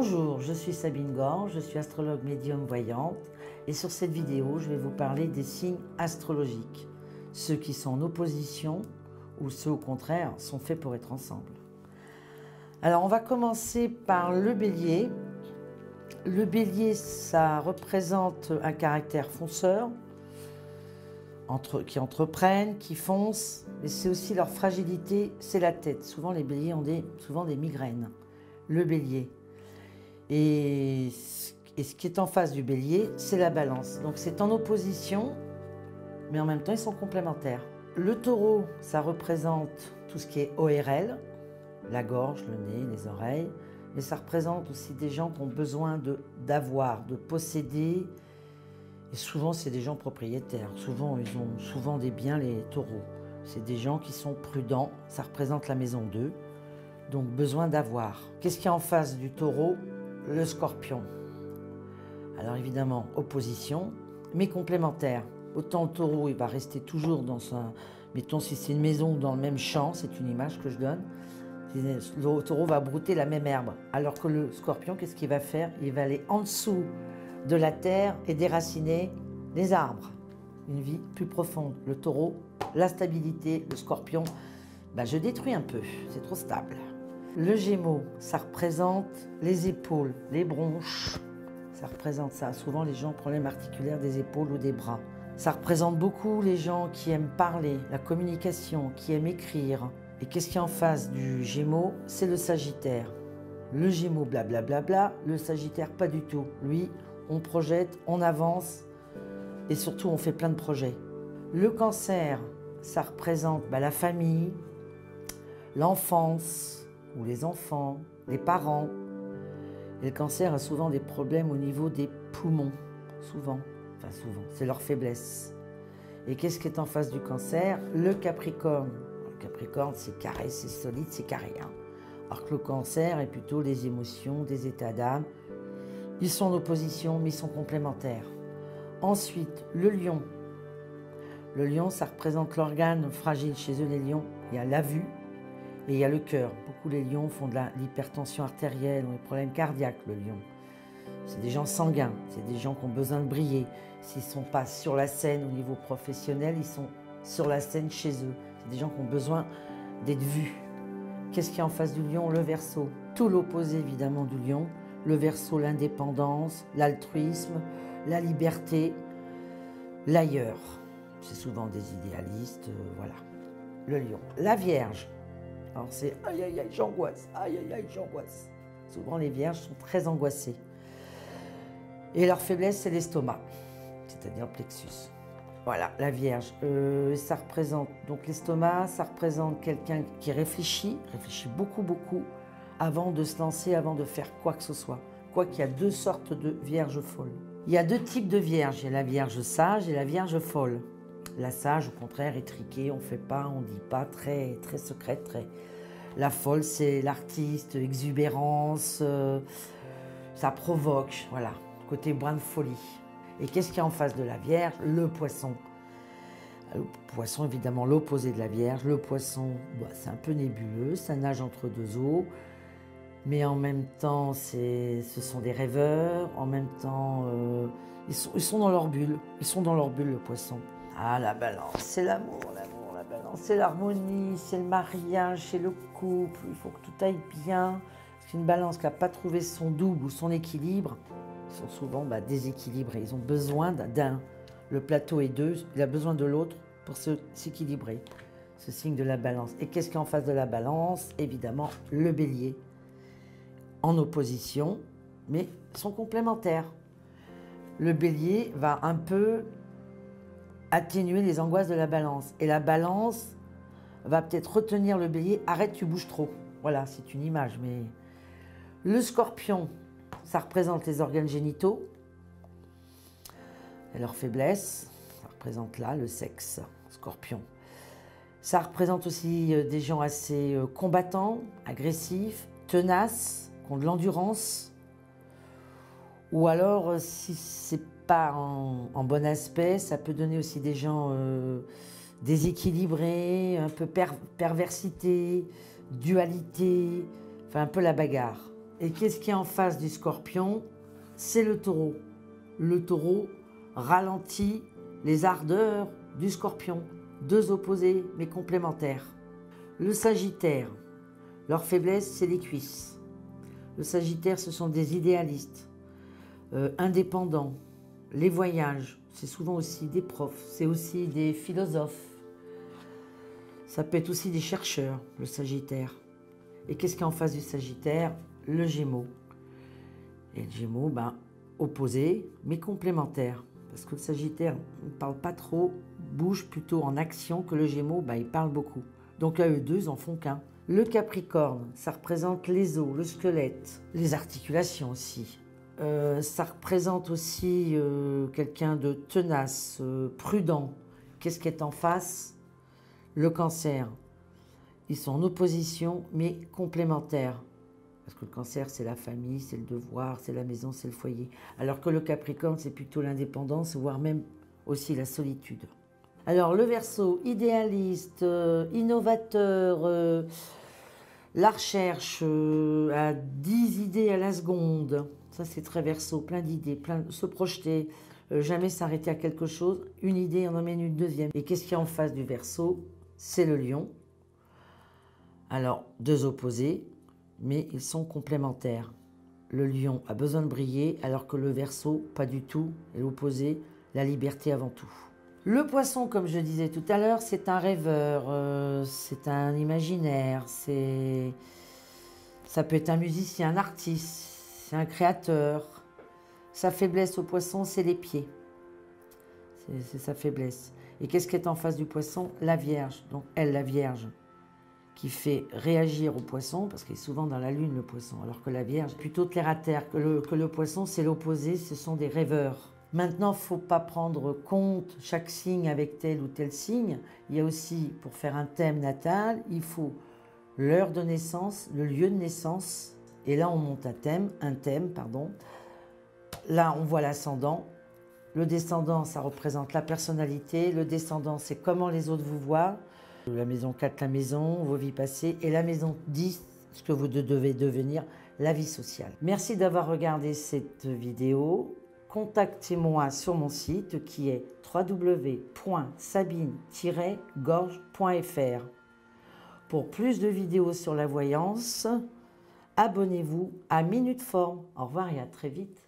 Bonjour, je suis Sabine Gorge, je suis astrologue médium voyante et sur cette vidéo, je vais vous parler des signes astrologiques, ceux qui sont en opposition ou ceux au contraire sont faits pour être ensemble. Alors on va commencer par le Bélier. Le Bélier, ça représente un caractère fonceur, qui entreprennent, qui foncent, mais c'est aussi leur fragilité, c'est la tête. Souvent les Béliers ont souvent des migraines. Le Bélier. Et ce qui est en face du Bélier, c'est la Balance. Donc c'est en opposition, mais en même temps ils sont complémentaires. Le Taureau, ça représente tout ce qui est ORL, la gorge, le nez, les oreilles, mais ça représente aussi des gens qui ont besoin d'avoir, de posséder. Et souvent, c'est des gens propriétaires. Souvent, ils ont souvent des biens, les taureaux. C'est des gens qui sont prudents. Ça représente la maison 2. Donc, besoin d'avoir. Qu'est-ce qu'il y a en face du taureau? Le scorpion. Alors, évidemment, opposition, mais complémentaire. Autant le taureau, il va rester toujours dans sa... Mettons, si c'est une maison ou dans le même champ, c'est une image que je donne. Le taureau va brouter la même herbe. Alors que le scorpion, qu'est-ce qu'il va faire? Il va aller en dessous de la terre et déraciner les arbres. Une vie plus profonde. Le taureau, la stabilité. Le scorpion, je détruis un peu, c'est trop stable. Le Gémeaux, ça représente les épaules, les bronches. Ça représente ça. Souvent, les gens ont problèmes articulaires des épaules ou des bras. Ça représente beaucoup les gens qui aiment parler, la communication, qui aiment écrire. Et qu'est-ce qu'il y a en face du Gémeaux? C'est le Sagittaire. Le Gémeaux, blablabla, le Sagittaire, pas du tout. Lui, on projette, on avance et surtout on fait plein de projets. Le Cancer, ça représente la famille, l'enfance ou les enfants, les parents. Et le Cancer a souvent des problèmes au niveau des poumons, souvent, c'est leur faiblesse. Et qu'est-ce qui est en face du Cancer? Le Capricorne. Le Capricorne, c'est carré, c'est solide, c'est carré. Alors que le Cancer est plutôt des émotions, des états d'âme. Ils sont en opposition, mais ils sont complémentaires. Ensuite, le Lion. Le Lion, ça représente l'organe fragile chez eux, les lions. Il y a la vue et il y a le cœur. Beaucoup les lions font de l'hypertension artérielle ou des problèmes cardiaques, le lion. C'est des gens sanguins, c'est des gens qui ont besoin de briller. S'ils ne sont pas sur la scène au niveau professionnel, ils sont sur la scène chez eux. C'est des gens qui ont besoin d'être vus. Qu'est-ce qu'il y a en face du Lion? Le Verseau. Tout l'opposé évidemment du Lion. Le Verseau, l'indépendance, l'altruisme, la liberté, l'ailleurs. C'est souvent des idéalistes, voilà. Le Lion. La Vierge. Alors c'est aïe aïe aïe, j'angoisse, aïe aïe aïe, j'angoisse. Souvent les Vierges sont très angoissées. Et leur faiblesse, c'est l'estomac, c'est-à-dire le plexus. Voilà, la Vierge. Ça représente donc l'estomac, ça représente quelqu'un qui réfléchit beaucoup, beaucoup, avant de se lancer, avant de faire quoi que ce soit. Quoiqu'il y a deux sortes de vierges folles. Il y a deux types de vierges. Il y a la vierge sage et la vierge folle. La sage, au contraire, étriquée, on ne fait pas, on ne dit pas, très, très secrète. Très... La folle, c'est l'artiste, exubérance, ça provoque, voilà, côté brin de folie. Et qu'est-ce qu'il y a en face de la Vierge? Le Poisson. Le Poisson, évidemment, l'opposé de la Vierge. Le Poisson, c'est un peu nébuleux, ça nage entre deux eaux. Mais en même temps, ce sont des rêveurs. En même temps, ils sont dans leur bulle. Ils sont dans leur bulle, le Poisson. Ah, la Balance, c'est l'amour, la Balance, c'est l'harmonie, c'est le mariage, c'est le couple. Il faut que tout aille bien. C'est une Balance qui n'a pas trouvé son double ou son équilibre. Ils sont souvent déséquilibrés. Ils ont besoin d'un. Le plateau est deux. Il a besoin de l'autre pour s'équilibrer. Ce signe de la Balance. Et qu'est-ce qu'il y a en face de la Balance? Évidemment, le Bélier. En opposition, mais sont complémentaires. Le Bélier va un peu atténuer les angoisses de la Balance. Et la Balance va peut-être retenir le Bélier. Arrête, tu bouges trop. Voilà, c'est une image. Mais le Scorpion, ça représente les organes génitaux et leur faiblesse. Ça représente là le sexe, Scorpion. Ça représente aussi des gens assez combattants, agressifs, tenaces, qui ont de l'endurance. Ou alors, si c'est pas en bon aspect, ça peut donner aussi des gens déséquilibrés, un peu perversité, dualité, enfin un peu la bagarre. Et qu'est-ce qui est en face du Scorpion? C'est le Taureau. Le Taureau ralentit les ardeurs du Scorpion. Deux opposés mais complémentaires. Le Sagittaire, leur faiblesse, c'est les cuisses. Le Sagittaire, ce sont des idéalistes, indépendants. Les voyages, c'est souvent aussi des profs, c'est aussi des philosophes. Ça peut être aussi des chercheurs, le Sagittaire. Et qu'est-ce qu'il y a en face du Sagittaire? Le Gémeaux. Et le Gémeaux, ben, opposé, mais complémentaire. Parce que le Sagittaire ne parle pas trop, bouge plutôt en action, que le Gémeaux, ben, il parle beaucoup. Donc à eux deux, ils n'en font qu'un. Le Capricorne, ça représente les os, le squelette, les articulations aussi. Ça représente aussi quelqu'un de tenace, prudent. Qu'est-ce qui est en face? Le Cancer. Ils sont en opposition, mais complémentaires. Parce que le Cancer, c'est la famille, c'est le devoir, c'est la maison, c'est le foyer. Alors que le Capricorne, c'est plutôt l'indépendance, voire même aussi la solitude. Alors le Verseau, idéaliste, innovateur, la recherche, à 10 idées à la seconde. Ça, c'est très Verseau, plein d'idées, se projeter, jamais s'arrêter à quelque chose. Une idée, on emmène une deuxième. Et qu'est-ce qu'il y a en face du Verseau? C'est le Lion. Alors, deux opposés, mais ils sont complémentaires. Le Lion a besoin de briller, alors que le Verseau, pas du tout. Et l'opposé, la liberté avant tout. Le Poisson, comme je disais tout à l'heure, c'est un rêveur, c'est un imaginaire, ça peut être un musicien, un artiste, c'est un créateur. Sa faiblesse au Poisson, c'est les pieds. C'est sa faiblesse. Et qu'est-ce qui est en face du Poisson? La Vierge. Donc elle, la Vierge, qui fait réagir au Poisson, parce qu'il est souvent dans la Lune, le Poisson, alors que la Vierge, plutôt terre à terre, que le Poisson, c'est l'opposé, ce sont des rêveurs. Maintenant, il ne faut pas prendre compte chaque signe avec tel ou tel signe. Il y a aussi, pour faire un thème natal, il faut l'heure de naissance, le lieu de naissance. Et là, on monte un thème. Là, on voit l'ascendant. Le descendant, ça représente la personnalité. Le descendant, c'est comment les autres vous voient. La maison 4, la maison, vos vies passées. Et la maison 10, ce que vous devez devenir, la vie sociale. Merci d'avoir regardé cette vidéo. Contactez-moi sur mon site qui est www.sabine-gorge.fr. Pour plus de vidéos sur la voyance, abonnez-vous à Minute Forme. Au revoir et à très vite.